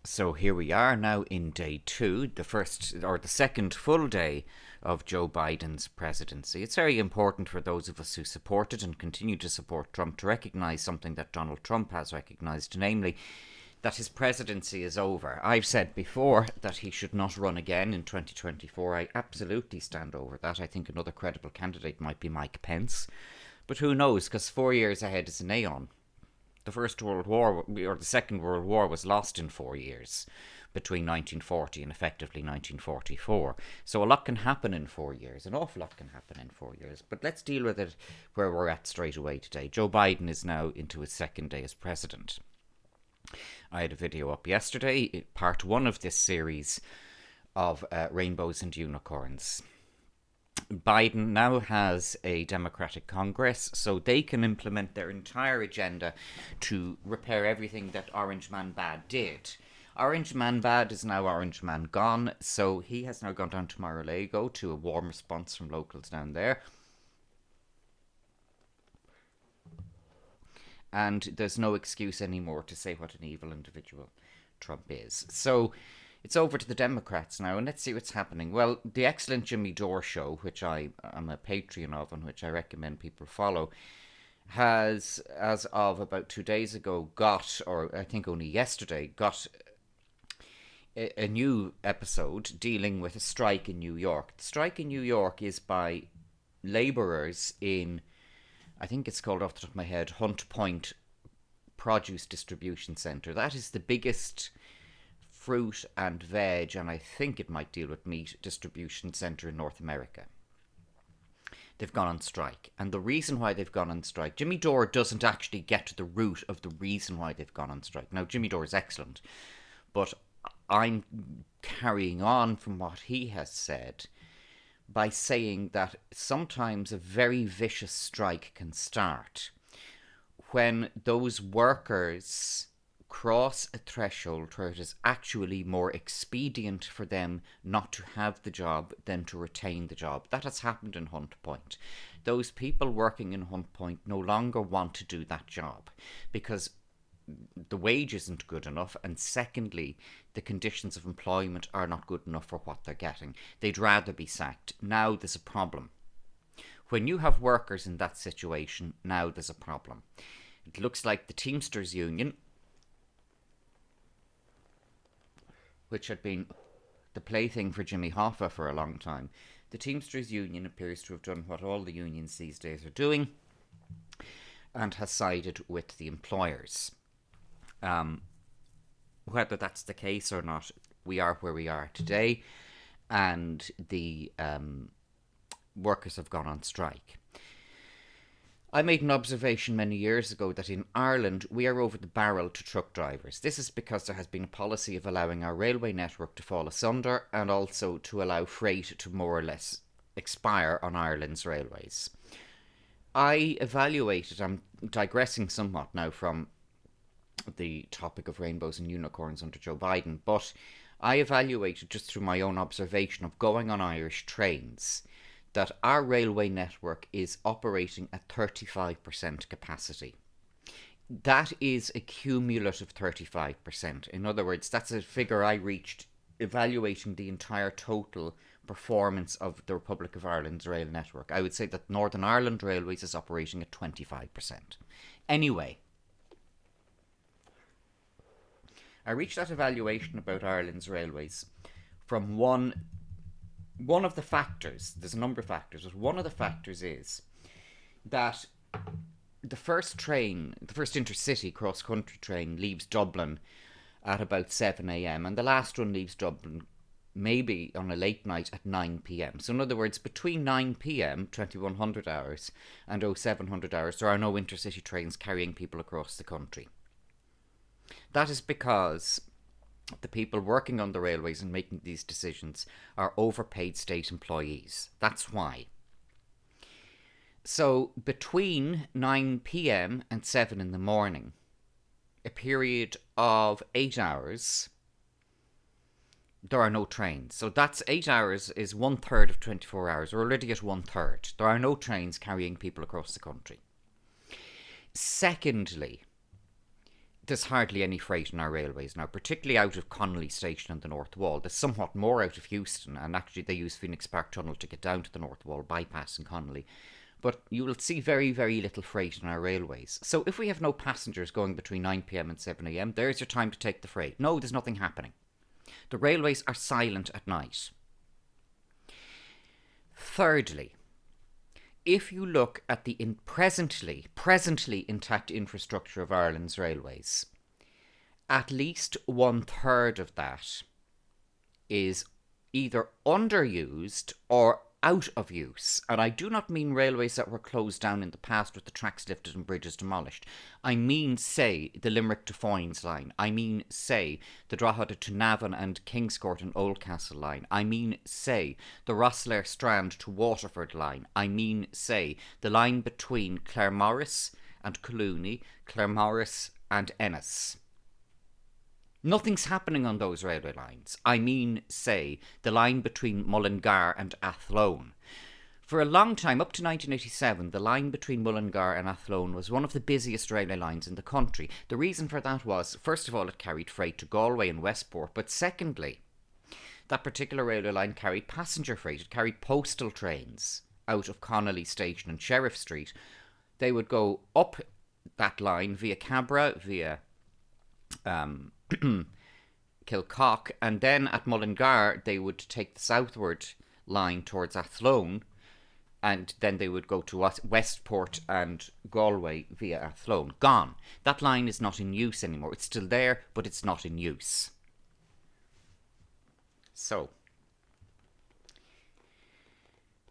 So here we are now in day two, the second full day of Joe Biden's presidency. It's very important for those of us who supported and continue to support Trump to recognise something that Donald Trump has recognised, namely that his presidency is over. I've said before that he should not run again in 2024. I absolutely stand over that. I think another credible candidate might be Mike Pence. But who knows, because 4 years ahead is an aeon. The First World War, or the Second World War, was lost in 4 years, between 1940 and effectively 1944. So a lot can happen in 4 years. An awful lot can happen in 4 years. But let's deal with it where we're at straight away today. Joe Biden is now into his second day as president. I had a video up yesterday, part one of this series of Rainbows and Unicorns. Biden now has a Democratic Congress, so they can implement their entire agenda to repair everything that Orange Man Bad did. Orange Man Bad is now Orange Man Gone, so he has now gone down to Mar-a-Lago to a warm response from locals down there. And there's no excuse anymore to say what an evil individual Trump is. So it's over to the Democrats now, and let's see what's happening. Well, the excellent Jimmy Dore Show, which I am a Patreon of and which I recommend people follow, has, as of about 2 days ago, or I think only yesterday, got a new episode dealing with a strike in New York. The strike in New York is by labourers in, I think it's called off the top of my head, Hunt Point Produce Distribution Centre. That is the biggest fruit and veg, and I think it might deal with meat, distribution centre in North America. They've gone on strike. And the reason why they've gone on strike, Jimmy Dore doesn't actually get to the root of the reason why they've gone on strike. Now, Jimmy Dore is excellent, but I'm carrying on from what he has said by saying that sometimes a very vicious strike can start when those workers cross a threshold where it is actually more expedient for them not to have the job than to retain the job. That has happened in Hunt Point. Those people working in Hunt Point no longer want to do that job because the wage isn't good enough, and secondly, the conditions of employment are not good enough for what they're getting. They'd rather be sacked. Now there's a problem. When you have workers in that situation, now there's a problem. It looks like the Teamsters Union, which had been the plaything for Jimmy Hoffa for a long time, the Teamsters Union appears to have done what all the unions these days are doing and has sided with the employers. Whether that's the case or not, we are where we are today, and the workers have gone on strike. I made an observation many years ago that in Ireland we are over the barrel to truck drivers. This is because there has been a policy of allowing our railway network to fall asunder and also to allow freight to more or less expire on Ireland's railways. I evaluated, I'm digressing somewhat now from the topic of rainbows and unicorns under Joe Biden, but I evaluated just through my own observation of going on Irish trains that our railway network is operating at 35% capacity. That is a cumulative 35%. In other words, that's a figure I reached evaluating the entire total performance of the Republic of Ireland's rail network. I would say that Northern Ireland Railways is operating at 25%. Anyway, I reached that evaluation about Ireland's railways from one of the factors. There's a number of factors, but one of the factors is that the first intercity cross-country train leaves Dublin at about 7 a.m. and the last one leaves Dublin maybe on a late night at 9 p.m. So in other words, between 9 p.m, 2100 hours, and 0700 hours, there are no intercity trains carrying people across the country. That is because the people working on the railways and making these decisions are overpaid state employees. That's why. So between 9 p.m. and 7 in the morning, a period of 8 hours, there are no trains. So that's 8 hours is 1/3 of 24 hours. We're already at 1/3. There are no trains carrying people across the country. Secondly, there's hardly any freight in our railways now, particularly out of Connolly Station and the North Wall. There's somewhat more out of Euston, and actually they use Phoenix Park Tunnel to get down to the North Wall, bypassing Connolly. But you will see very, very little freight in our railways. So if we have no passengers going between 9 p.m. and 7 a.m, there's your time to take the freight. No, there's nothing happening. The railways are silent at night. Thirdly, if you look at the presently intact infrastructure of Ireland's railways, at least 1/3 of that is either underused or out of use. And I do not mean railways that were closed down in the past with the tracks lifted and bridges demolished. I mean, say, the Limerick to Foynes line. I mean, say, the Drogheda to Navan and Kingscourt and Oldcastle line. I mean, say, the Rosslare Strand to Waterford line. I mean, say, the line between Claremorris and Collooney, Claremorris and Ennis. Nothing's happening on those railway lines. I mean, say, the line between Mullingar and Athlone. For a long time, up to 1987, the line between Mullingar and Athlone was one of the busiest railway lines in the country. The reason for that was, first of all, it carried freight to Galway and Westport, but secondly, that particular railway line carried passenger freight. It carried postal trains out of Connolly Station and Sheriff Street. They would go up that line via Cabra, via Kilcock, and then at Mullingar they would take the southward line towards Athlone, and then they would go to Westport and Galway via Athlone. Gone. That line is not in use anymore. It's still there, but it's not in use. So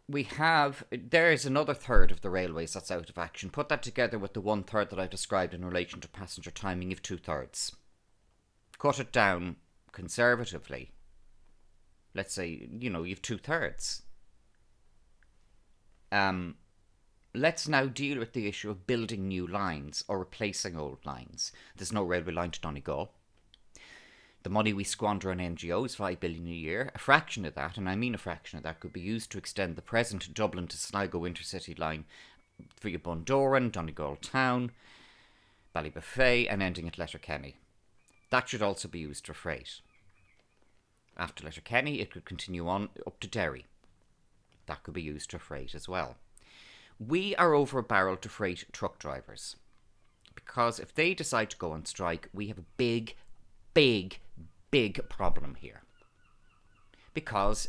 there's another third of the railways that's out of action. Put that together with the 1/3 that I described in relation to passenger timing, you've 2/3. Cut it down conservatively. Let's say, you've 2/3. Let's now deal with the issue of building new lines or replacing old lines. There's no railway line to Donegal. The money we squander on NGOs, 5 billion a year, a fraction of that, and I mean a fraction of that, could be used to extend the present Dublin to Sligo intercity line via Bundoran, Donegal Town, Ballybuffet, and ending at Letterkenny. That should also be used for freight. After Letterkenny, it could continue on up to Derry. That could be used for freight as well. We are over a barrel to freight truck drivers, because if they decide to go on strike, we have a big problem here. Because,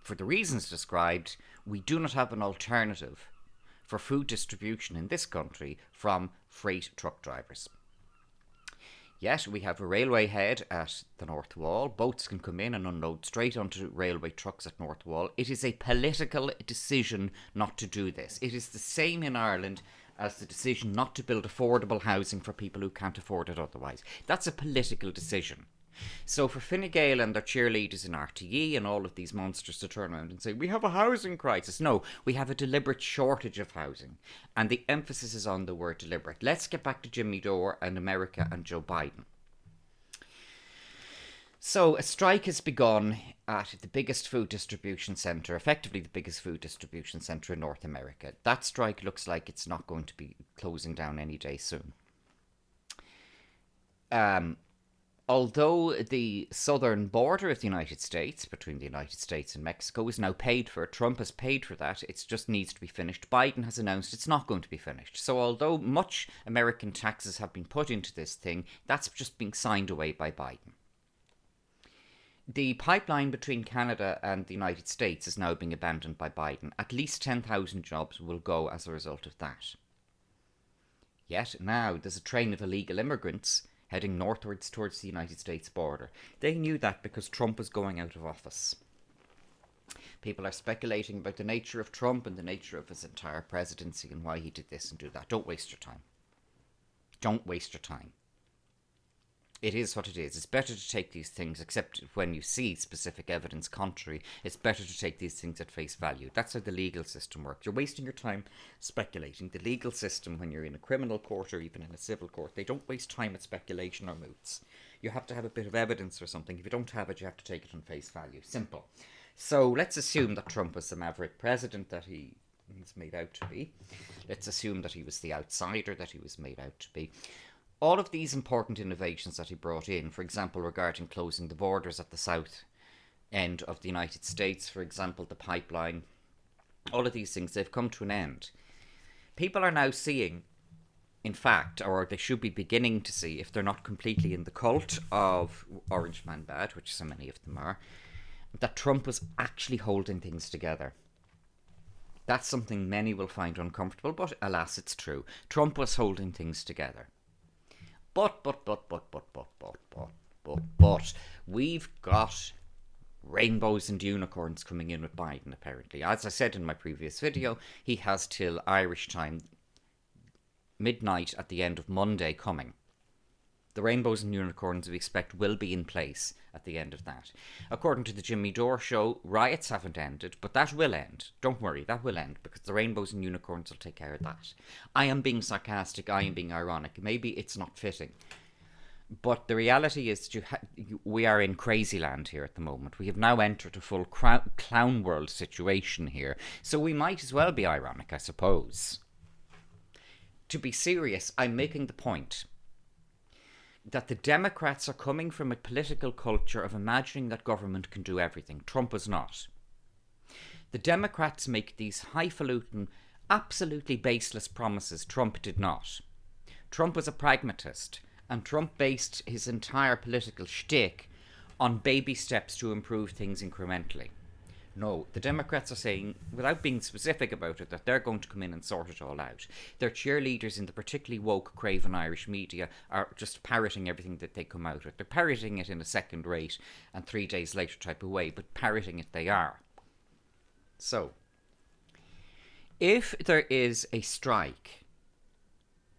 for the reasons described, we do not have an alternative for food distribution in this country from freight truck drivers. Yet we have a railway head at the North Wall. Boats can come in and unload straight onto railway trucks at North Wall. It is a political decision not to do this. It is the same in Ireland as the decision not to build affordable housing for people who can't afford it otherwise. That's a political decision. So for Fine Gael and their cheerleaders in RTE and all of these monsters to turn around and say, we have a housing crisis. No, we have a deliberate shortage of housing. And the emphasis is on the word deliberate. Let's get back to Jimmy Dore and America and Joe Biden. So a strike has begun at the biggest food distribution centre, effectively the biggest food distribution centre in North America. That strike looks like it's not going to be closing down any day soon. Although the southern border of the United States, between the United States and Mexico, is now paid for, Trump has paid for that, it just needs to be finished. Biden has announced it's not going to be finished. So although much American taxes have been put into this thing, that's just being signed away by Biden. The pipeline between Canada and the United States is now being abandoned by Biden. At least 10,000 jobs will go as a result of that. Yet now there's a train of illegal immigrants heading northwards towards the United States border. They knew that because Trump was going out of office. People are speculating about the nature of Trump and the nature of his entire presidency and why he did this and do that. Don't waste your time. Don't waste your time. It is what it is. It's better to take these things, except when you see specific evidence contrary, it's better to take these things at face value. That's how the legal system works. You're wasting your time speculating. The legal system, when you're in a criminal court or even in a civil court, they don't waste time at speculation or moots. You have to have a bit of evidence or something. If you don't have it, you have to take it on face value. Simple. So let's assume that Trump was the maverick president that he was made out to be. Let's assume that he was the outsider that he was made out to be. All of these important innovations that he brought in, for example, regarding closing the borders at the south end of the United States, for example, the pipeline, all of these things, they've come to an end. People are now seeing, in fact, or they should be beginning to see, if they're not completely in the cult of Orange Man Bad, which so many of them are, that Trump was actually holding things together. That's something many will find uncomfortable, but alas, it's true. Trump was holding things together. But, we've got rainbows and unicorns coming in with Biden, apparently. As I said in my previous video, he has till Irish time, midnight at the end of Monday coming. The rainbows and unicorns we expect will be in place at the end of that. According to the Jimmy Dore Show, riots haven't ended, but that will end. Don't worry, that will end, because the rainbows and unicorns will take care of that. I am being sarcastic, I am being ironic. Maybe it's not fitting. But the reality is that we are in crazy land here at the moment. We have now entered a full clown world situation here. So we might as well be ironic, I suppose. To be serious, I'm making the point that the Democrats are coming from a political culture of imagining that government can do everything. Trump was not. The Democrats make these highfalutin, absolutely baseless promises. Trump did not. Trump was a pragmatist, and Trump based his entire political shtick on baby steps to improve things incrementally. No, the Democrats are saying, without being specific about it, that they're going to come in and sort it all out. Their cheerleaders in the particularly woke, craven Irish media are just parroting everything that they come out with. They're parroting it in a second rate and 3 days later type of way, but parroting it they are. So, if there is a strike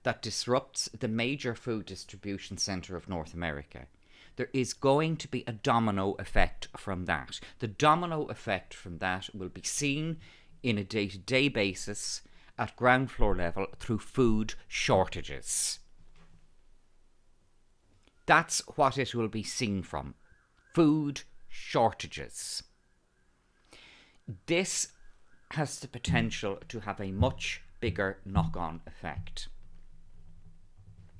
that disrupts the major food distribution centre of North America, there is going to be a domino effect from that. The domino effect from that will be seen in a day-to-day basis at ground floor level through food shortages. That's what it will be seen from. Food shortages. This has the potential to have a much bigger knock-on effect.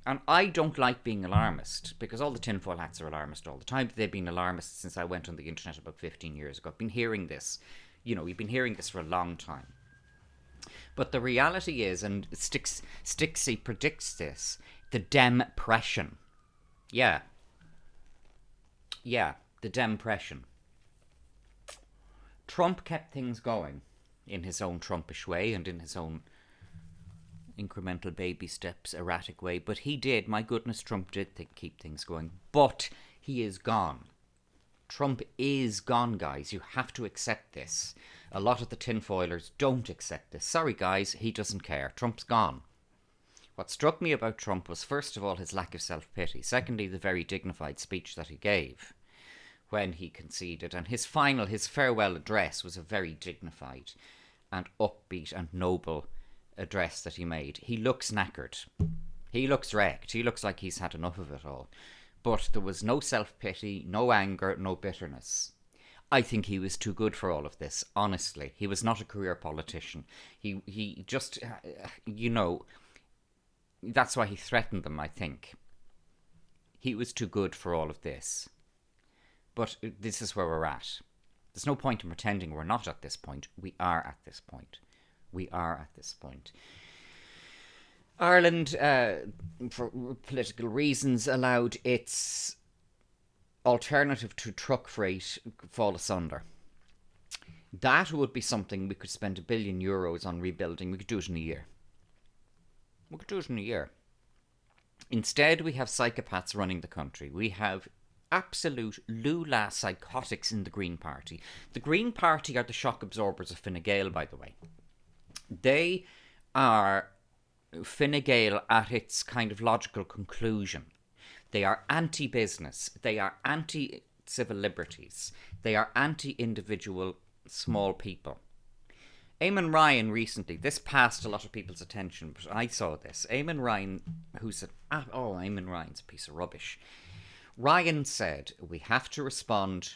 And I don't like being alarmist, because all the tinfoil hats are alarmist all the time. They've been alarmist since I went on the internet about 15 years ago. I've been hearing this. You know, we've been hearing this for a long time. But the reality is, and Stixie predicts this, the Dem-pression. Yeah, the Dem-pression. Trump kept things going in his own Trumpish way and in his own incremental baby steps, erratic way, but he did, my goodness, Trump did keep things going, but he is gone. Trump is gone, guys. You have to accept this. A lot of the tinfoilers don't accept this. Sorry, guys, he doesn't care. Trump's gone. What struck me about Trump was, first of all, his lack of self-pity. Secondly, the very dignified speech that he gave when he conceded. And his farewell address was a very dignified and upbeat and noble address that he made. He looks knackered. He looks wrecked. He looks like he's had enough of it all. But there was no self-pity, no anger, no bitterness. I think he was too good for all of this, honestly. He was not a career politician. He just, you know, that's why he threatened them, I think. He was too good for all of this. But this is where we're at. There's no point in pretending we're not at this point. We are at this point. We are at this point. Ireland, for political reasons, allowed its alternative to truck freight fall asunder. That would be something we could spend €1 billion on rebuilding. We could do it in a year. Instead, we have psychopaths running the country. We have absolute lula psychotics in the Green Party. The Green Party are the shock absorbers of Fine Gael, by the way. They are Fine Gael at its kind of logical conclusion. They are anti-business. They are anti-civil liberties. They are anti-individual small people. Eamon Ryan recently, this passed a lot of people's attention, but I saw this. Eamon Ryan, who said, Eamon Ryan's a piece of rubbish. Ryan said, we have to respond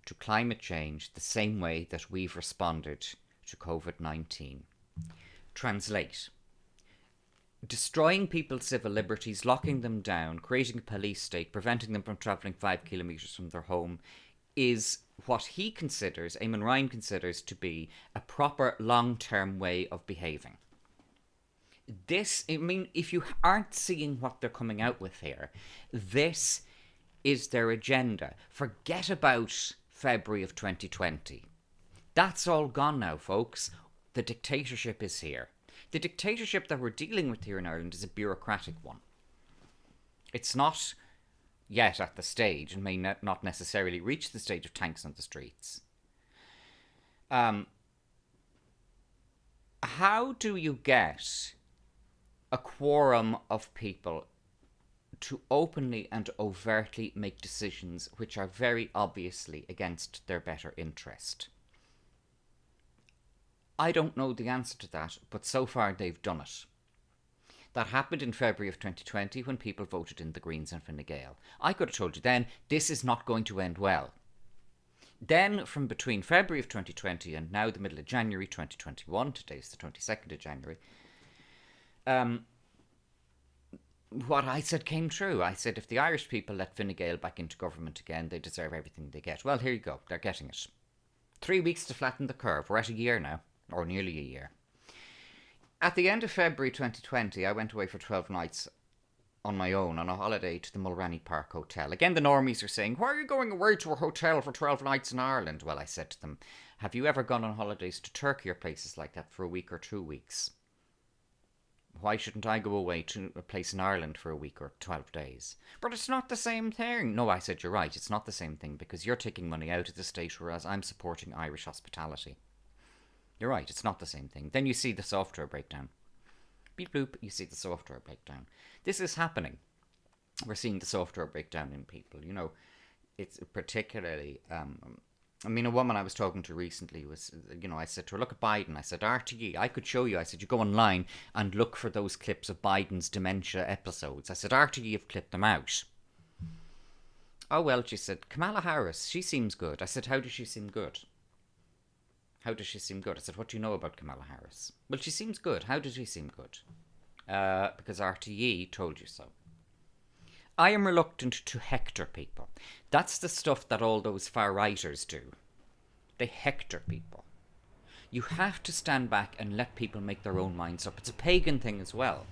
to climate change the same way that we've responded to COVID-19. Translate. destroying people's civil liberties, locking them down, creating a police state, preventing them from travelling 5 kilometres from their home, is what he considers, Eamon Ryan considers, to be a proper long-term way of behaving. This, I mean, if you aren't seeing what they're coming out with here, this is their agenda. Forget about February of 2020. That's all gone now, folks. The dictatorship is here. The dictatorship that we're dealing with here in Ireland is a bureaucratic one. It's not yet at the stage, and may not necessarily reach the stage of tanks on the streets. How do you get a quorum of people to openly and overtly make decisions which are very obviously against their better interest? I don't know the answer to that, but so far they've done it. That happened in February of 2020 when people voted in the Greens and Fine Gael. I could have told you then, this is not going to end well. Then, from between February of 2020 and now the middle of January 2021, today's the 22nd of January, what I said came true. I said if the Irish people let Fine Gael back into government again, they deserve everything they get. Well, here you go. They're getting it. 3 weeks to flatten the curve. We're at a year now, or nearly a year. At the end of February 2020, I went away for 12 nights on my own on a holiday to the Mulranny Park Hotel. Again, the normies are saying, why are you going away to a hotel for 12 nights in Ireland? Well, I said to them, have you ever gone on holidays to Turkey or places like that for a week or 2 weeks? Why shouldn't I go away to a place in Ireland for a week or 12 days? But it's not the same thing. No, I said, you're right. It's not the same thing because you're taking money out of the state, whereas I'm supporting Irish hospitality. You're right. It's not the same thing. Then you see the software breakdown. Beep bloop, you see the software breakdown. This is happening. We're seeing the software breakdown in people. You know, it's particularly... I mean, a woman I was talking to recently was, you know, I said to her, look at Biden. I said, RTE, I could show you. I said, you go online and look for those clips of Biden's dementia episodes. I said, RTE have clipped them out. Oh, well, she said, Kamala Harris, she seems good. I said, how does she seem good? How does she seem good? I said, what do you know about Kamala Harris? Well, she seems good. How does she seem good? Because RTE told you so. I am reluctant to hector people. That's the stuff that all those far-righters do. They hector people. You have to stand back and let people make their own minds up. It's a pagan thing as well.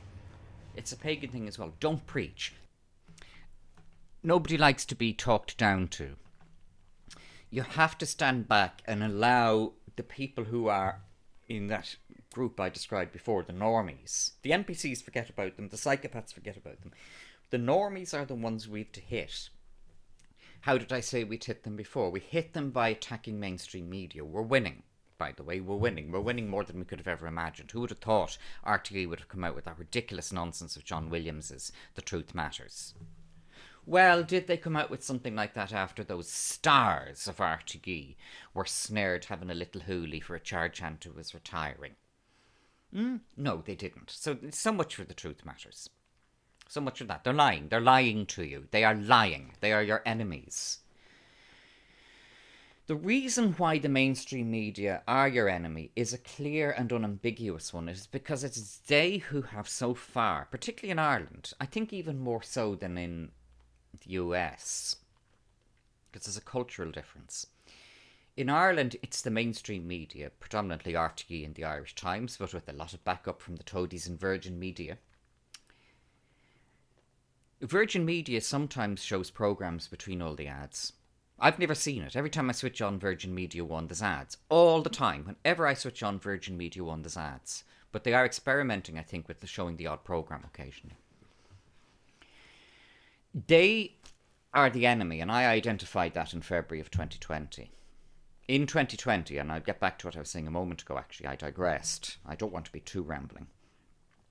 It's a pagan thing as well. Don't preach. Nobody likes to be talked down to. You have to stand back and allow the people who are in that group I described before, the normies. The NPCs forget about them. The psychopaths forget about them. The normies are the ones we've to hit. How did I say we'd hit them before? We hit them by attacking mainstream media. We're winning, by the way. We're winning. We're winning more than we could have ever imagined. Who would have thought RTE would have come out with that ridiculous nonsense of John Williams's The Truth Matters? Well, did they come out with something like that after those stars of RTE were snared having a little hoolie for a charge hand who was retiring? No, they didn't. So much for The Truth Matters. So much for that. They're lying. They're lying to you. They are lying. They are your enemies. The reason why the mainstream media are your enemy is a clear and unambiguous one. It is because it's they who have so far, particularly in Ireland, I think even more so than in the US, because there's a cultural difference. In Ireland, it's the mainstream media, predominantly RTE and the Irish Times, but with a lot of backup from the Toadies and Virgin Media. Virgin Media sometimes shows programmes between all the ads. I've never seen it. Every time I switch on Virgin Media 1, there's ads. All the time. Whenever I switch on Virgin Media 1, there's ads. But they are experimenting, I think, with showing the odd programme occasionally. They are the enemy, and I identified that in February of 2020. In 2020, and I'll get back to what I was saying a moment ago, actually, I digressed. I don't want to be too rambling.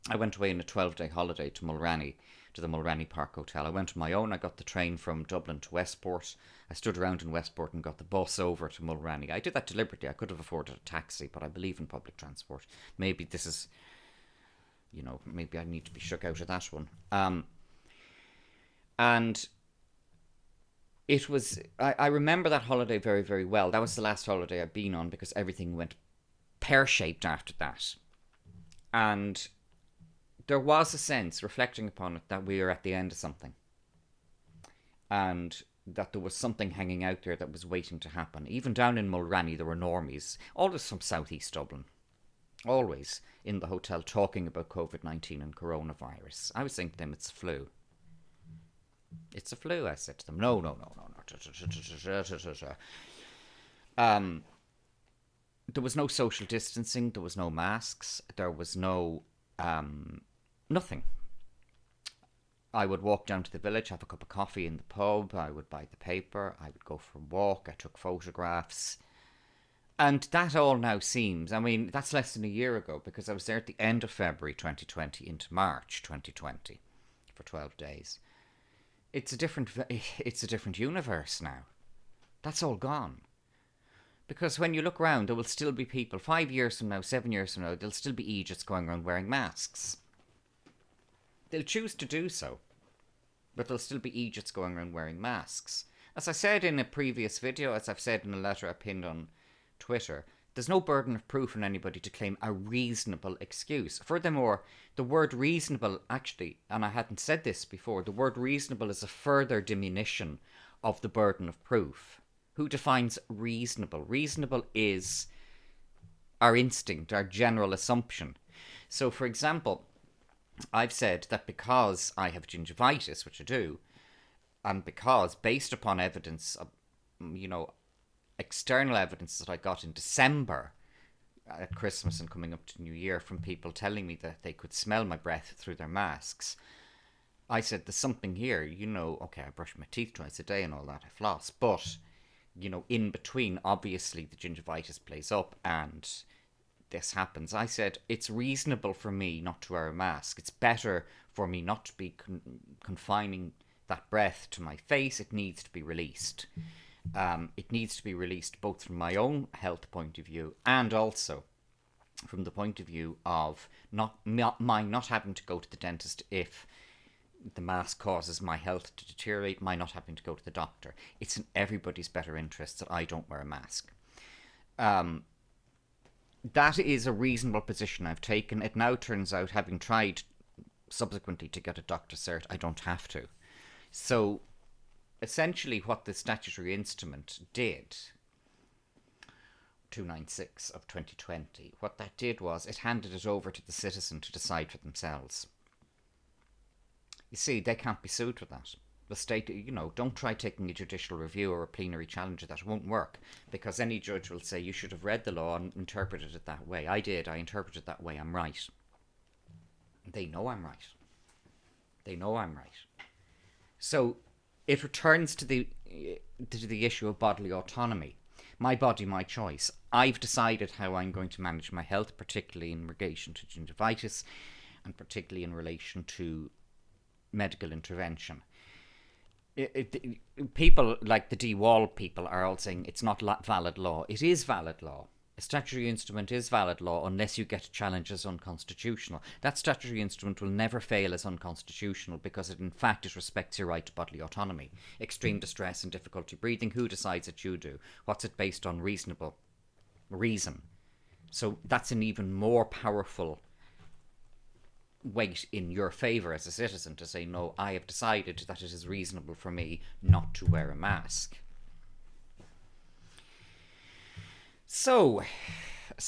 I went away on a 12-day holiday to the Mulranny Park Hotel. I went on my own. I got the train from Dublin to Westport. I stood around in Westport and got the bus over to Mulranny. I did that deliberately. I could have afforded a taxi, but I believe in public transport. Maybe this is, maybe I need to be shook out of that one. And it was, I remember that holiday very, very well. That was the last holiday I've been on because everything went pear-shaped after that. And there was a sense, reflecting upon it, that we were at the end of something. And that there was something hanging out there that was waiting to happen. Even down in Mulranny, there were normies, always from southeast Dublin, always in the hotel talking about COVID-19 and coronavirus. I was saying to them, it's a flu. It's a flu, I said to them. No. There was no social distancing, there was no masks, there was no nothing. I would walk down to the village, have a cup of coffee in the pub, I would buy the paper, I would go for a walk, I took photographs. And that all now seems, I mean, that's less than a year ago, because I was there at the end of February 2020 into March 2020 for 12 days. It's a different universe now. That's all gone. Because when you look around, there will still be people, 5 years from now, 7 years from now, there'll still be Egypts going around wearing masks. They'll choose to do so, but there'll still be Egypts going around wearing masks. As I said in a previous video, as I've said in a letter I pinned on Twitter, there's no burden of proof on anybody to claim a reasonable excuse. Furthermore, the word reasonable actually, and I hadn't said this before, the word reasonable is a further diminution of the burden of proof. Who defines reasonable? Reasonable is our instinct, our general assumption. So, for example, I've said that because I have gingivitis, which I do, and because, based upon evidence, external evidence that I got in December at Christmas and coming up to New Year from people telling me that they could smell my breath through their masks, I said, there's something here, okay, I brush my teeth twice a day and all that, I floss, but in between, obviously the gingivitis plays up and this happens. I said, it's reasonable for me not to wear a mask. It's better for me not to be confining that breath to my face. It needs to be released. It needs to be released both from my own health point of view and also from the point of view of not having to go to the dentist if the mask causes my health to deteriorate, my not having to go to the doctor. It's in everybody's better interest that I don't wear a mask. That is a reasonable position I've taken. It now turns out, having tried subsequently to get a doctor cert, I don't have to. So, essentially what the statutory instrument did, 296 of 2020, what that did was it handed it over to the citizen to decide for themselves. You see, they can't be sued for that. The state, don't try taking a judicial review or a plenary challenge of that. It won't work, because any judge will say you should have read the law and interpreted it that way. I did. I interpreted it that way. I'm right. They know I'm right. They know I'm right. So it returns to the issue of bodily autonomy. My body, my choice. I've decided how I'm going to manage my health, particularly in relation to gingivitis and particularly in relation to medical intervention. People like the D-Wall people are all saying it's not valid law. It is valid law. A statutory instrument is valid law unless you get a challenge as unconstitutional. That statutory instrument will never fail as unconstitutional because it respects your right to bodily autonomy. Extreme distress and difficulty breathing, who decides that you do? What's it based on? Reasonable reason. So that's an even more powerful weight in your favour as a citizen to say, no, I have decided that it is reasonable for me not to wear a mask. So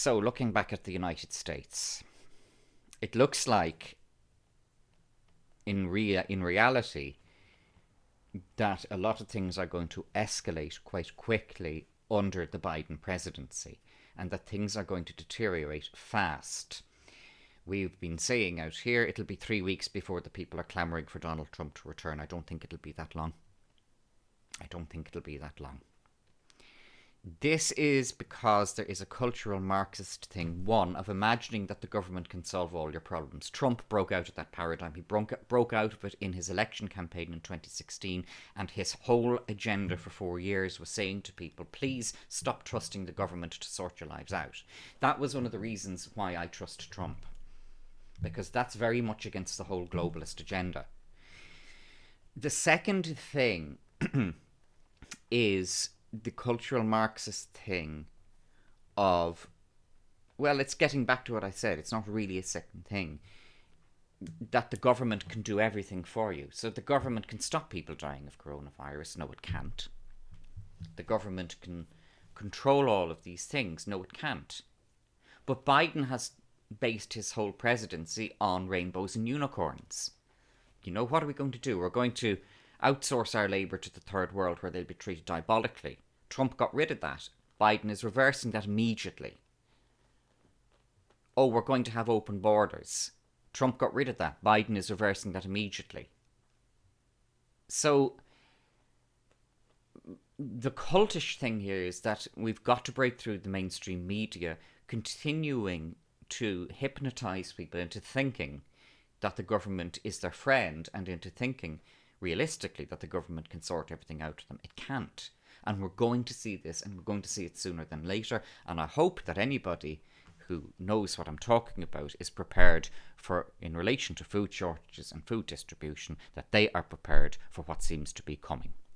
looking back at the United States, it looks like in reality that a lot of things are going to escalate quite quickly under the Biden presidency and that things are going to deteriorate fast. We've been saying out here it'll be 3 weeks before the people are clamouring for Donald Trump to return. I don't think it'll be that long. This is because there is a cultural Marxist thing, one, of imagining that the government can solve all your problems. Trump broke out of that paradigm. He broke out of it in his election campaign in 2016, and his whole agenda for 4 years was saying to people, please stop trusting the government to sort your lives out. That was one of the reasons why I trust Trump, because that's very much against the whole globalist agenda. The second thing is the cultural Marxist thing of, well, it's getting back to what I said. It's not really a second thing. that the government can do everything for you. So the government can stop people dying of coronavirus. No, it can't. The government can control all of these things. No, it can't. But Biden has based his whole presidency on rainbows and unicorns. You know, what are we going to do? We're going to outsource our labour to the third world where they'll be treated diabolically. Trump got rid of that. Biden is reversing that immediately. Oh, we're going to have open borders. Trump got rid of that. Biden is reversing that immediately. So the cultish thing here is that we've got to break through the mainstream media continuing to hypnotise people into thinking that the government is their friend, and into thinking realistically that the government can sort everything out for them. It can't. And we're going to see this, and we're going to see it sooner than later. And I hope that anybody who knows what I'm talking about is prepared for, in relation to food shortages and food distribution, that they are prepared for what seems to be coming.